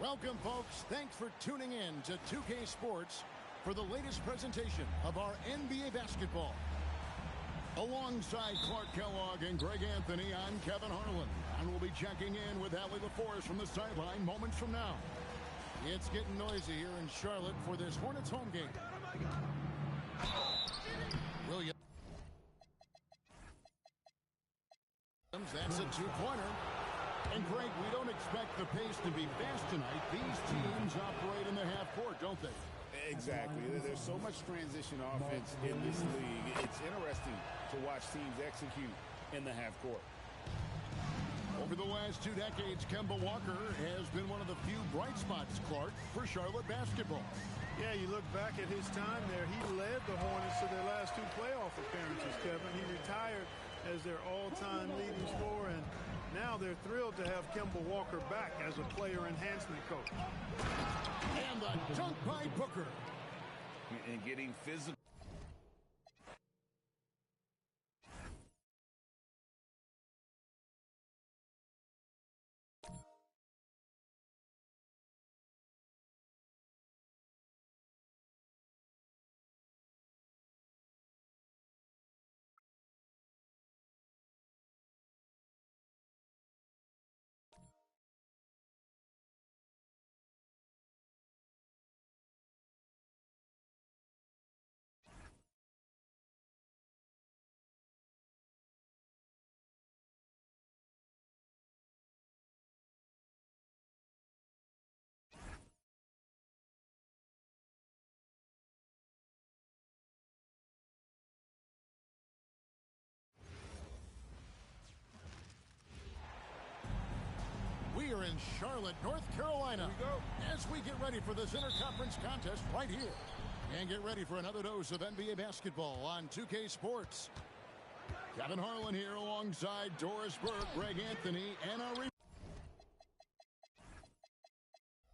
Welcome, folks. Thanks for tuning in to 2K Sports for the latest presentation of our NBA basketball. Alongside Clark Kellogg and Greg Anthony, I'm Kevin Harlan, and we'll be checking in with Allie LaForce from the sideline moments from now. It's getting noisy here in Charlotte for this Hornets home game. Williams, that's a two-pointer. And, Greg, we don't expect the pace to be fast tonight. These teams operate in the half court, don't they? Exactly. There's so much transition offense in this league. It's interesting to watch teams execute in the half court. Over the last 2 decades, Kemba Walker has been one of the few bright spots, Clark, for Charlotte basketball. Yeah, you look back at his time there, he led the Hornets to their last 2 playoff appearances, Kevin. He retired as their all-time leading scorer, and now they're thrilled to have Kemba Walker back as a player enhancement coach. And the dunk by Booker. And getting physical. We are in Charlotte, North Carolina, Here we go. as we get ready for this interconference contest right here. And get ready for another dose of NBA basketball on 2K Sports. Kevin Harlan here alongside Doris Burke, Greg Anthony, and our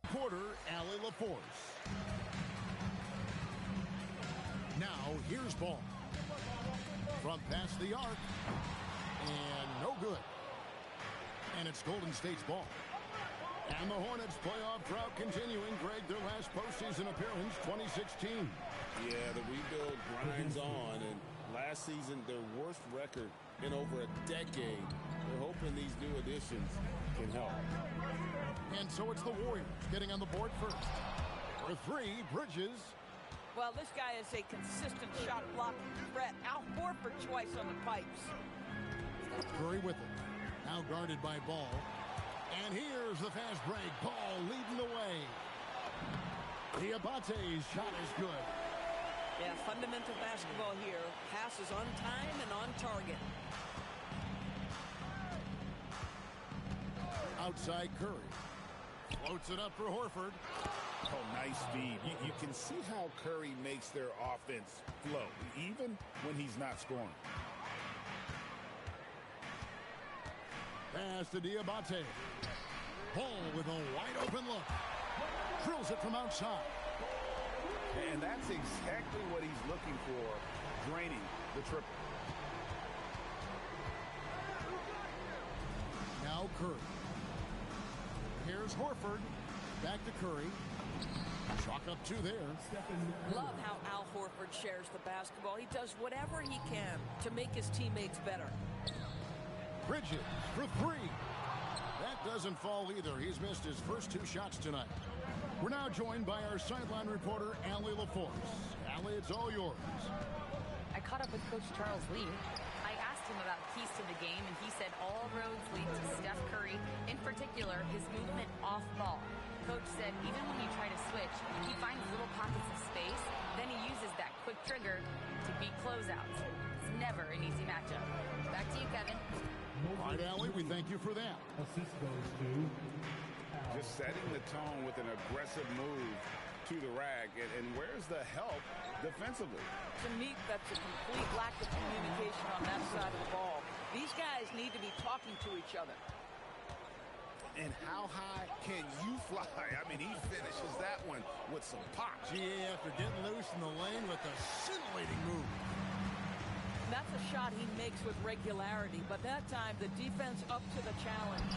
reporter, Allie LaForce. Now, here's ball. From past the arc. And no good. And it's Golden State's ball. And the Hornets playoff drought continuing. Greg, their last postseason appearance, 2016. Yeah, the rebuild grinds on, and last season, their worst record in over a decade. They're hoping these new additions can help. And so it's the Warriors getting on the board first. For 3, Bridges. Well, this guy is a consistent shot blocking threat. Al Horford twice on the pipes. Curry with it. Now guarded by Ball. And here's the fast break. Ball leading the way. Diabate's shot is good. Yeah, fundamental basketball here. Passes on time and on target. Outside Curry. Floats it up for Horford. Oh, nice feed. You can see how Curry makes their offense flow, even when he's not scoring. Pass to Diabate. Ball with a wide open look. Drills it from outside. And that's exactly what he's looking for, draining the triple. Now Curry. Here's Horford. Back to Curry. Chalk up 2 there. Love how Al Horford shares the basketball. He does whatever he can to make his teammates better. Bridges for 3. That doesn't fall either. He's missed his first 2 shots tonight. We're now joined by our sideline reporter, Allie LaForce. Allie, it's all yours. I caught up with Coach Charles Lee. I asked him about keys to the game, and he said all roads lead to Steph Curry, in particular, his movement off ball. Coach said even when you try to switch, he finds little pockets of space, then he uses that quick trigger to beat closeouts. It's never an easy matchup. Back to you, Kevin. All right, Allie, we thank you for that. Assist goes to Just setting the tone with an aggressive move to the rack. And where's the help defensively? To me, that's a complete lack of communication on that side of the ball. These guys need to be talking to each other. And how high can you fly? I mean, he finishes that one with some pop. GA after getting loose in the lane with a scintillating move. That's a shot he makes with regularity, but that time the defense up to the challenge.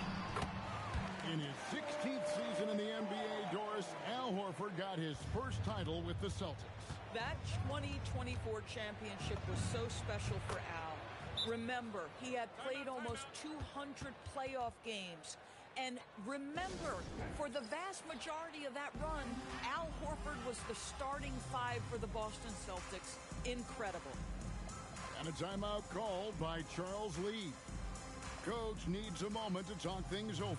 In his 16th season in the NBA, Doris, Al Horford got his first title with the Celtics. That 2024 championship was so special for Al. Remember, he had played almost 200 playoff games. And remember, for the vast majority of that run, Al Horford was the starting five for the Boston Celtics. Incredible. And a timeout called by Charles Lee. Coach needs a moment to talk things over.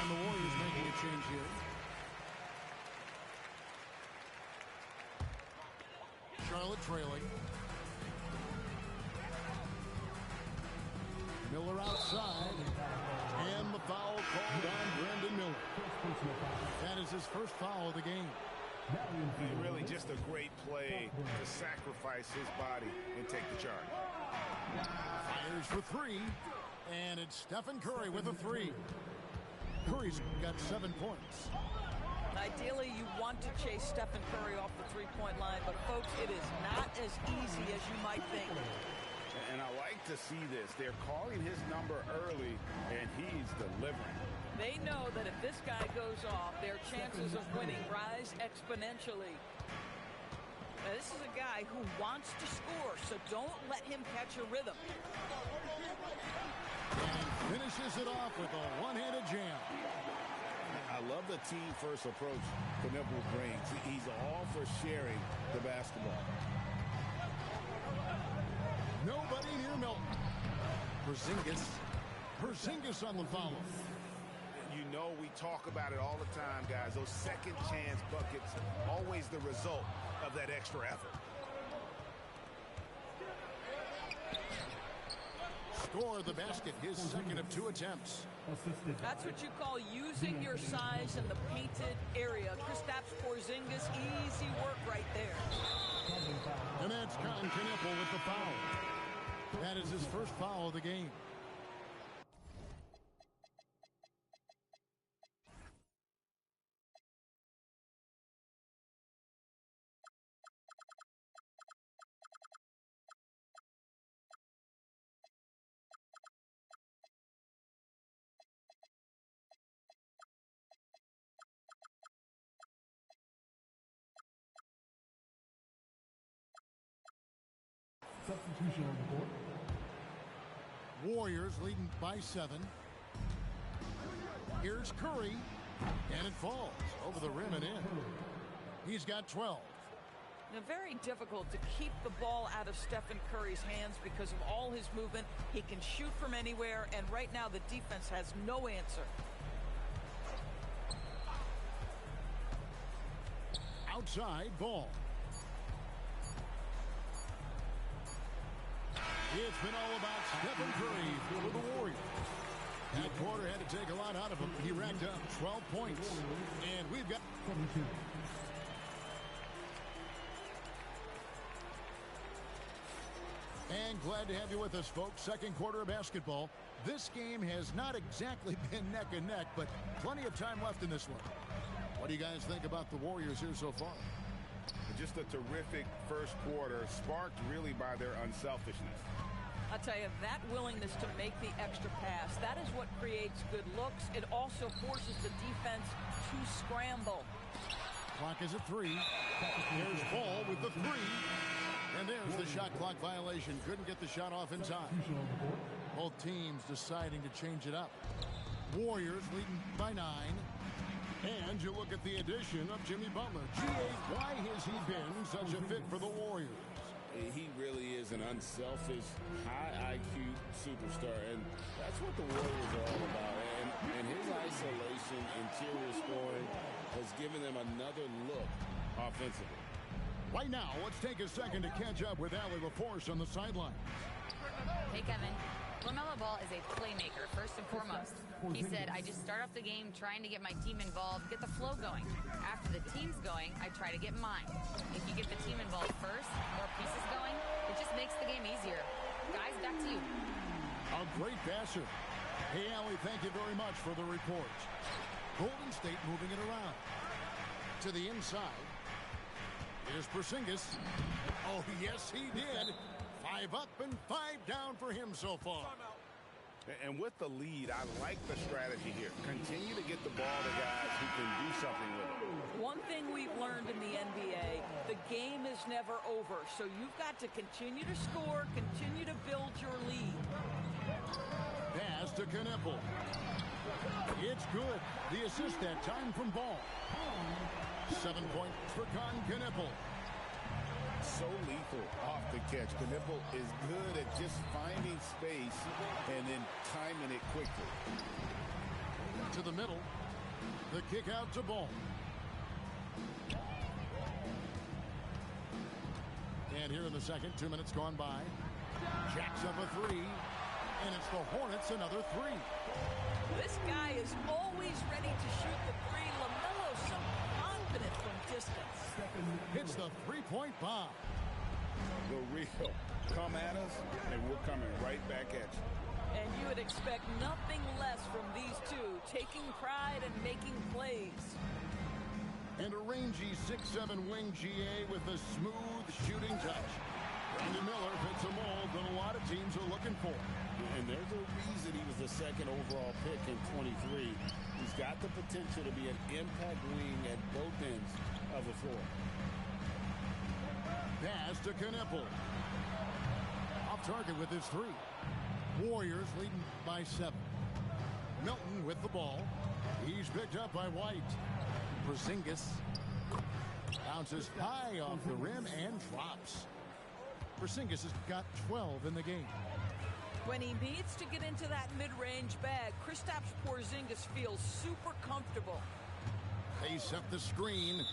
And the Warriors making a change here. Charlotte trailing. Miller outside. And the foul called on Brandon Miller. That is his first foul of the game. Really just a great play to sacrifice his body and take the charge. Fires for three. And it's Stephen Curry with a three. Curry's got 7 points. Ideally, you want to chase Stephen Curry off the three-point line, but folks, it is not as easy as you might think. And I like to see this. They're calling his number early, and he's delivering. They know that if this guy goes off, their chances of winning rise exponentially. Now, this is a guy who wants to score, so don't let him catch a rhythm. And finishes it off with a one-handed jam. I love the team-first approach Knipple brings. He's all for sharing the basketball. Nobody near Milton. Porzingis on the follow. You know we talk about it all the time, guys. Those second chance buckets, always the result of that extra effort. Score the basket, his second of 2 attempts. That's what you call using your size in the painted area. Kristaps Porzingis, easy work right there. And that's Con Knipple with the foul. That is his first foul of the game. Substitution on the board. Warriors leading by 7. Here's Curry, and it falls over the rim and in. He's got 12. Now, very difficult to keep the ball out of Stephen Curry's hands because of all his movement. He can shoot from anywhere, and right now the defense has no answer. Outside ball. It's been all about Stephen Curry for the Warriors. That quarter had to take a lot out of him. He racked up 12 points. And we've got... And glad to have you with us, folks. Second quarter of basketball. This game has not exactly been neck and neck, but plenty of time left in this one. What do you guys think about the Warriors here so far? Just a terrific first quarter, sparked really by their unselfishness. I'll tell you, that willingness to make the extra pass, that is what creates good looks. It also forces the defense to scramble. Clock is at 3. There's Ball with the 3. And there's the shot clock violation. Couldn't get the shot off in time. Both teams deciding to change it up. Warriors leading by 9. And you look at the addition of Jimmy Butler. Why has he been such a fit for the Warriors? He really is an unselfish, high IQ superstar, and that's what the Warriors are all about. And his isolation, interior scoring has given them another look offensively. Right now, let's take a second to catch up with Allie LaForce on the sideline. Hey, Kevin. LaMelo Ball is a playmaker, first and foremost. He said, I just start off the game trying to get my team involved, get the flow going. After the team's going, I try to get mine. If you get the team involved first, more pieces going, it just makes the game easier. Guys, back to you. A great passer. Hey, Allie, thank you very much for the report. Golden State moving it around. To the inside. Here's Porzingis. Oh, yes, he did. 5 up and 5 down for him so far. And with the lead, I like the strategy here. Continue to get the ball to guys who can do something with it. One thing we've learned in the NBA, the game is never over. So you've got to continue to score, continue to build your lead. Pass to Knueppel. It's good. The assist that time from Ball. 7 points for Knueppel. So lethal off the catch. Knueppel is good at just finding space and then timing it quickly. To the middle. The kick out to Ball. And here in the second, 2 minutes gone by. Jacks up a 3. And it's the Hornets another 3. This guy is always ready to shoot the 3. LaMelo so confident from distance. Hits the 3-point bomb. The real come at us, and we're coming right back at you. And you would expect nothing less from these two, taking pride and making plays. And a rangy 6'7" wing GA with a smooth shooting touch. Brandon Miller fits a mold that a lot of teams are looking for. And there's a reason he was the second overall pick in 23. He's got the potential to be an impact wing at both ends of the floor. Pass to Knueppel. Off target with his 3. Warriors leading by 7. Milton with the ball. He's picked up by White. Porzingis bounces high off the rim and drops. Porzingis has got 12 in the game. When he needs to get into that mid-range bag, Kristaps Porzingis feels super comfortable. They set the screen.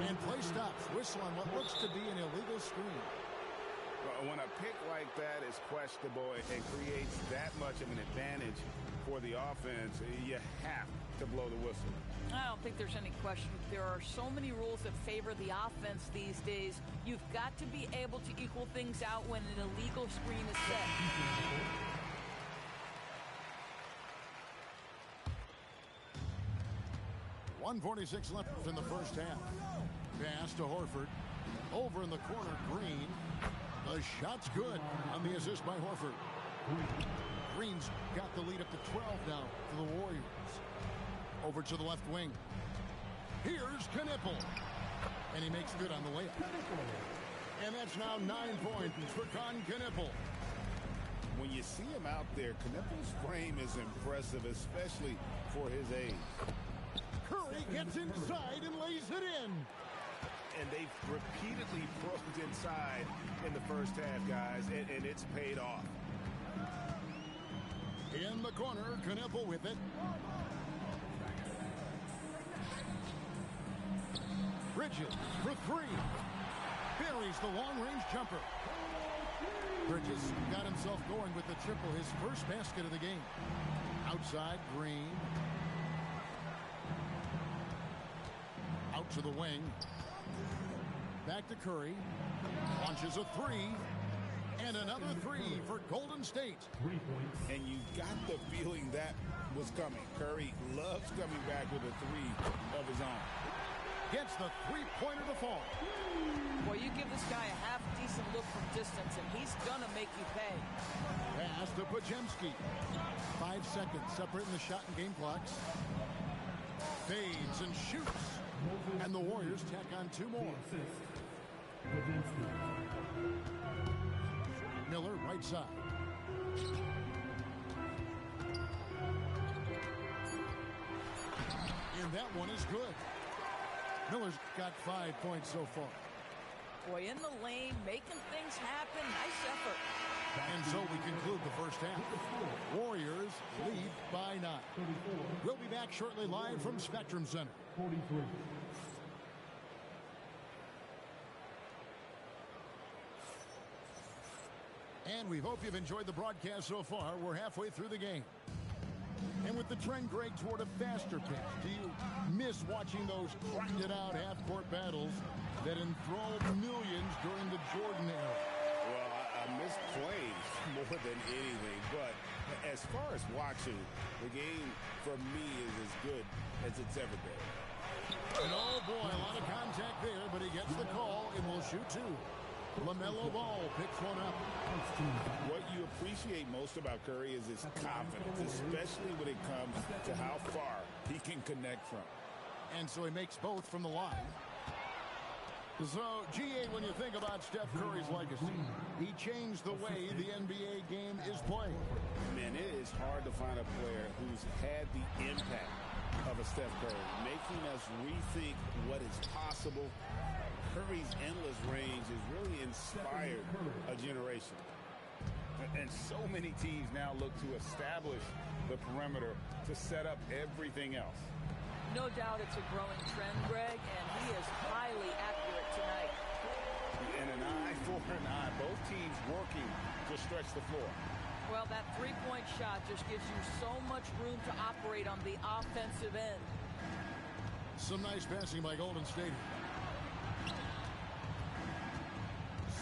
And play stops. Whistle on what looks to be an illegal screen. When a pick like that is questionable and creates that much of an advantage for the offense, you have to blow the whistle. I don't think there's any question. There are so many rules that favor the offense these days. You've got to be able to equal things out when an illegal screen is set. 1:46 left in the first half. Pass to Horford. Over in the corner, Green. The shot's good on the assist by Horford. Green's got the lead up to 12 now for the Warriors. Over to the left wing. Here's Knueppel. And he makes good on the layup. And that's now 9 points for Knueppel. When you see him out there, Knueppel's frame is impressive, especially for his age. Curry gets inside and lays it in. And they've repeatedly probed inside in the first half, guys, and it's paid off. In the corner, Knueppel with it. Bridges for 3. Buries the long-range jumper. Bridges got himself going with the triple, his first basket of the game. Outside, Green. Out to the wing. Back to Curry. Launches a 3. And another 3 for Golden State. 3 points. And you got the feeling that was coming. Curry loves coming back with a 3 of his own. Gets the 3-pointer to fall. Well, you give this guy a half-decent look from distance, and he's going to make you pay. Pass to Podziemski. 5 seconds separating the shot and game clocks. Fades and shoots. And the Warriors tack on 2 more. Miller, right side. And that one is good. Miller's got 5 points so far. Boy, in the lane, making things happen. Nice effort. And so we conclude the first half. Warriors lead by 9. We'll be back shortly live from Spectrum Center. 43. And we hope you've enjoyed the broadcast so far. We're halfway through the game. And with the trend, Greg, toward a faster pace, do you miss watching those grinded-out half-court battles that enthralled millions during the Jordan era? Well, I Missed plays more than anything, but as far as watching, the game for me is as good as it's ever been. And oh boy, a lot of contact there, but he gets the call and will shoot two. LaMelo Ball picks one up. What you appreciate most about Curry is his confidence, especially when it comes to how far he can connect from. And so he makes both from the line. So, GA, when you think about Steph Curry's legacy, he changed the way the NBA game is played. Man, it is hard to find a player who's had the impact of a Steph Curry, making us rethink what is possible. Curry's endless range has really inspired a generation. And so many teams now look to establish the perimeter to set up everything else. No doubt it's a growing trend, Greg, and he is highly accurate tonight. And an eye for an eye. Both teams working to stretch the floor. Well, that three-point shot just gives you so much room to operate on the offensive end. Some nice passing by Golden State.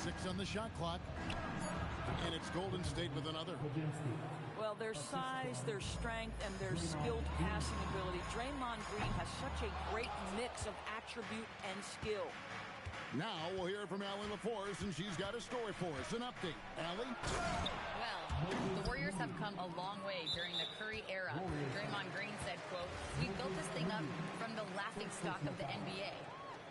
6 on the shot clock. And it's Golden State with another. Well, their size, their strength, and their skilled passing ability. Draymond Green has such a great mix of attribute and skill. Now we'll hear from Allie LaForce, and she's got a story for us. An update. Allie? Well, the Warriors have come a long way during the Curry era. Draymond Green said, quote, "We built this thing up from the laughingstock of the NBA.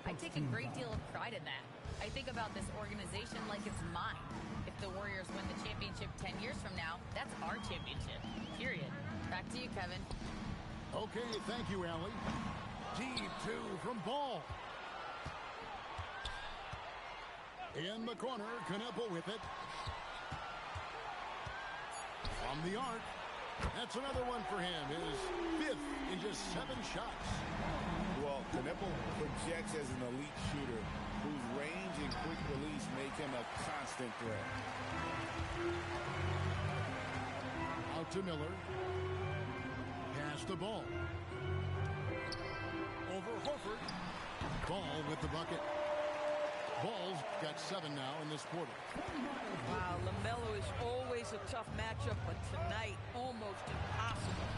I take a great deal of pride in that. I think about this organization like it's mine. If the Warriors win the championship 10 years from now, that's our championship. Period." Back to you, Kevin. Okay, thank you, Allie. Deep two from Ball. In the corner, Knueppel with it. From the arc. That's another one for him. His 5th in just 7 shots. Well, Knueppel projects as an elite shooter whose range and quick release make him a constant threat. Out to Miller. Pass the Ball. Over Horford. Ball with the bucket. Ball's got 7 now in this quarter. Wow, LaMelo is always a tough matchup, but tonight, almost impossible.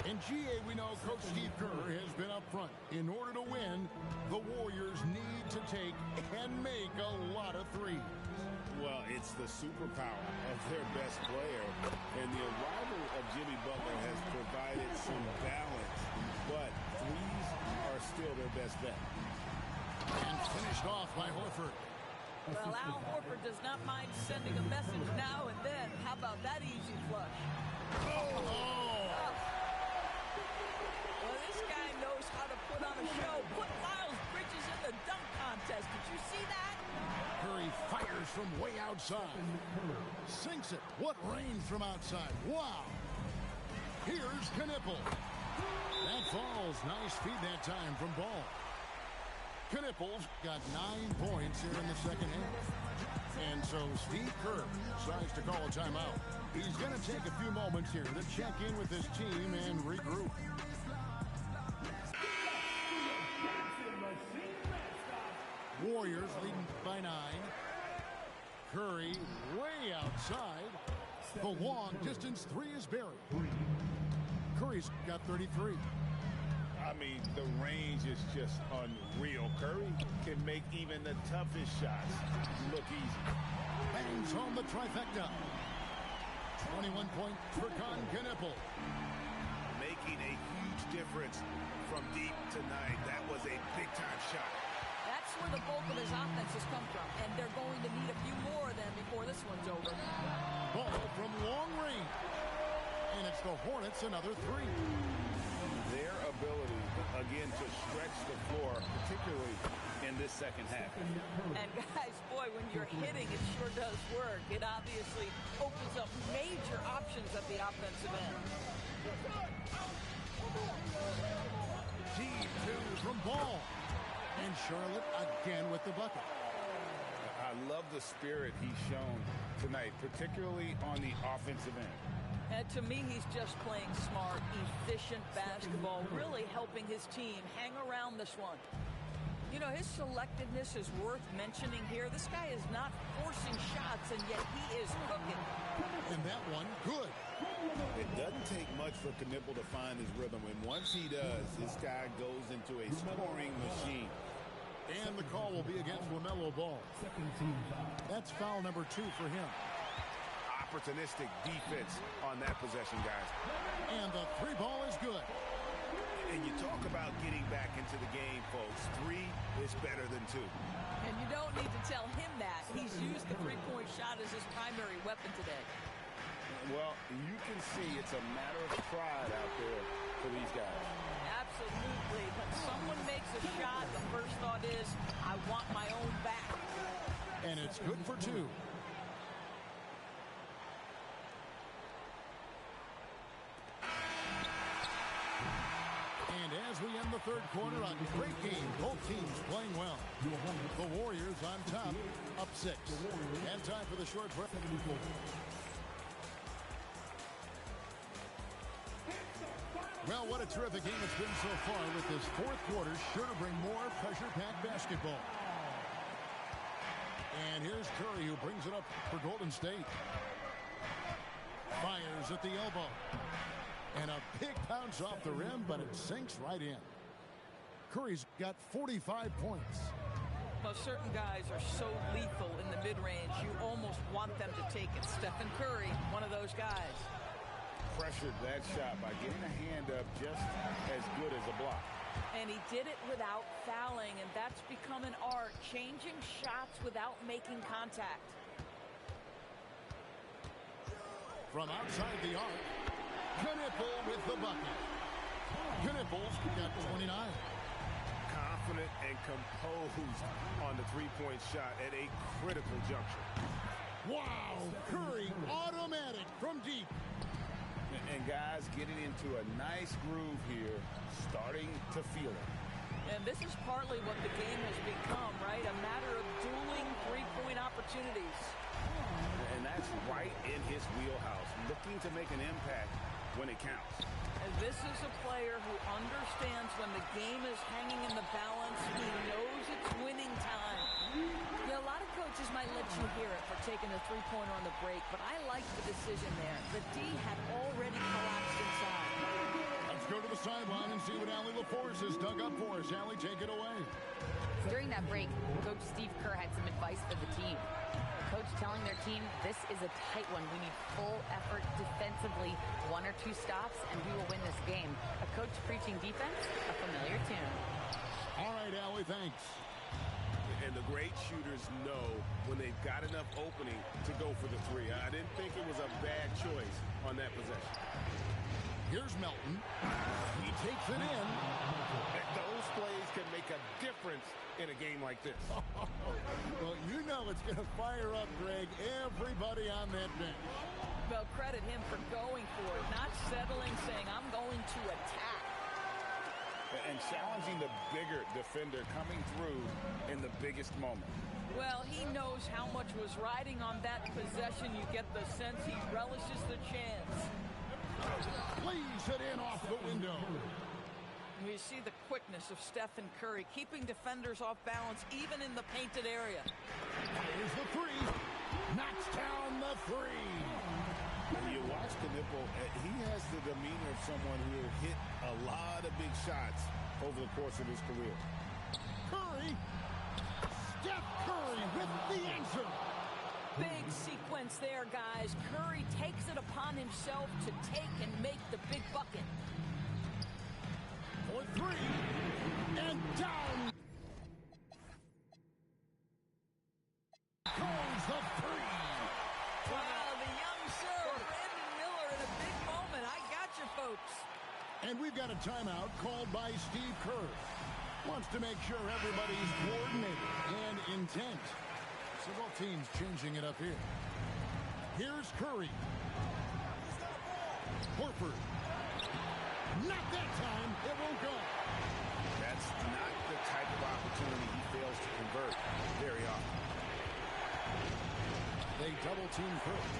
In GA, we know Coach Steve Kerr has been up front. In order to win, the Warriors need to take and make a lot of threes. Well, it's the superpower of their best player, and the arrival of Jimmy Butler has provided some balance, but threes are still their best bet. And finished off by Horford. Well, Al Horford does not mind sending a message now and then. How about that easy flush? Well, this guy knows how to put on a show. Put Miles Bridges in the dunk contest. Did you see that? Curry fires from way outside. Sinks it. What range from outside. Wow. Here's Knueppel. That falls. Nice feed that time from Ball. Knueppel's got 9 points here in the second half. And so Steve Kerr decides to call a timeout. He's going to take a few moments here to check in with his team and regroup. Warriors leading by 9. Curry way outside. The long distance 3 is buried. Curry's got 33. I mean, the range is just unreal. Curry can make even the toughest shots look easy. Bangs home the trifecta. 21 points for Knueppel. Making a huge difference from deep tonight. That was a big-time shot. That's where the bulk of his offense has come from, and they're going to need a few more of them before this one's over. Ball from long range. And it's the Hornets another 3. Their ability, again, to stretch the floor, particularly in this second half. And guys, boy, when you're hitting, it sure does work. It obviously opens up major options at the offensive end. Deep 2 from Ball. And Charlotte again with the bucket. I love the spirit he's shown tonight, particularly on the offensive end. And to me, he's just playing smart, efficient basketball, really helping his team hang around this one. You know, his selectiveness is worth mentioning here. This guy is not forcing shots, and yet he is cooking. And that one, good. It doesn't take much for Knipple to find his rhythm, and once he does, this guy goes into a scoring machine. And the call will be against LaMelo Ball. That's foul number 2 for him. Opportunistic defense on that possession, guys. And the 3 ball is good. And you talk about getting back into the game, folks. 3 is better than 2. And you don't need to tell him that. He's used the three-point shot as his primary weapon today. Well, you can see it's a matter of pride out there for these guys. Absolutely. When someone makes a shot, the first thought is, I want my own back. And it's good for 2. And as we end the third quarter, a great game. Both teams playing well. The Warriors on top, up 6. And time for the short break. Well, what a terrific game it's been so far, with this fourth quarter sure to bring more pressure-packed basketball. And here's Curry, who brings it up for Golden State. Fires at the elbow. And a big bounce off the rim, but it sinks right in. Curry's got 45 points. Well, certain guys are so lethal in the mid-range, you almost want them to take it. Stephen Curry, one of those guys. Pressured that shot by getting a hand up just as good as a block. And he did it without fouling, and that's become an art, changing shots without making contact. From outside the arc, Knipple with the bucket. Knipple's got 29. Confident and composed on the three-point shot at a critical juncture. Wow, Curry automatic from deep. And guys getting into a nice groove here, starting to feel it. And this is partly what the game has become, right? A matter of dueling three-point opportunities. And that's right in his wheelhouse, looking to make an impact when it counts. And this is a player who understands when the game is hanging in the balance. He knows it's winning time. You know, a lot of coaches might let you hear it for taking a three-pointer on the break, but I like the decision there. The D had already collapsed inside. Let's go to the sideline and see what Allie LaForce has dug up for us. Allie, take it away. During that break, Coach Steve Kerr had some advice for the team. Coach telling their team, this is a tight one. We need full effort defensively, 1 or 2 stops, and we will win this game. A coach preaching defense, a familiar tune. All right, Allie, thanks. And the great shooters know when they've got enough opening to go for the three. I didn't think it was a bad choice on that possession. Here's Melton. He takes it in. Those plays can make a difference in a game like this. Well, you know it's going to fire up, Greg, everybody on that bench. Well, credit him for going for it, not settling, saying, I'm going to attack. And challenging the bigger defender coming through in the biggest moment. Well, he knows how much was riding on that possession. You get the sense he relishes the chance. Plays it in off the window. You see the quickness of Stephen Curry, keeping defenders off balance even in the painted area. Here's the three. Knocks down the three. When you watch Knipple, he has the demeanor of someone who will hit a lot of big shots over the course of his career. Curry. Steph Curry with the answer. Big sequence there, guys. Curry takes it upon himself to take and make the big bucket. For three. And down. Goes the three. Wow, the young sir, Brandon Miller, in a big moment. I got you, folks. And we've got a timeout called by Steve Kerr. Wants to make sure everybody's coordinated and intent. So both teams changing it up here. Here's Curry. Horford. Not that time. It won't go. That's not the type of opportunity he fails to convert very often. They double team Curry.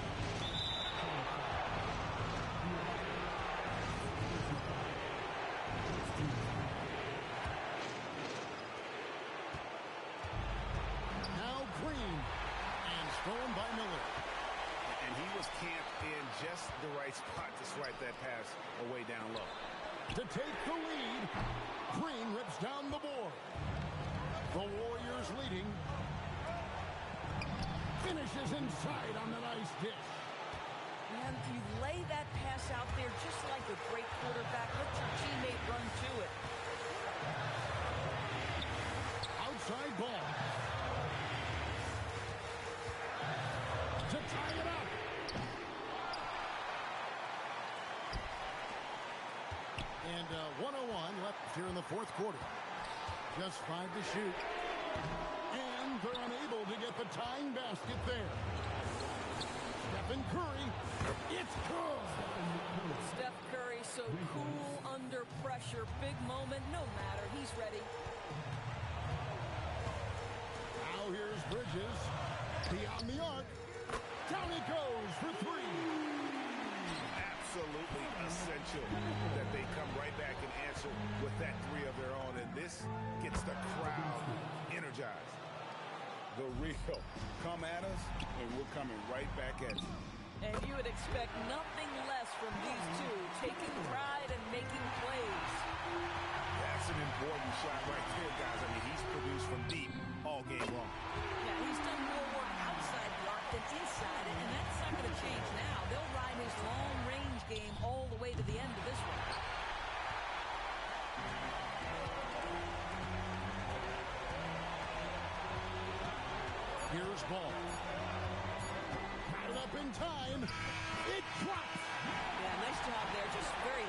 great spot to swipe that pass away down low. To take the lead, Green rips down the board. The Warriors leading. Finishes inside on the nice dish. And you lay that pass out there just like a great quarterback. Let your teammate run to it. Outside ball. To tie it up. And 1:01 left here in the fourth quarter. Just 5 to shoot. And they're unable to get the tying basket there. Stephen Curry. It's good. Steph Curry so cool under pressure. Big moment, no matter. He's ready. Now here's Bridges. Beyond the arc. Down he goes for 3. Absolutely essential that they come right back and answer with that 3 of their own. And this gets the crowd energized. The real come at us, and we're coming right back at you. And you would expect nothing less from these two, taking pride and making plays. That's an important shot right there, guys. I mean, he's produced from deep all game long. Yeah, he's done more work outside the arc than inside it, and that's not going to change now. They'll ride his long-range game all the way to the end of this one. Here's ball. Got it up in time. It drops. Yeah, nice job there. Just very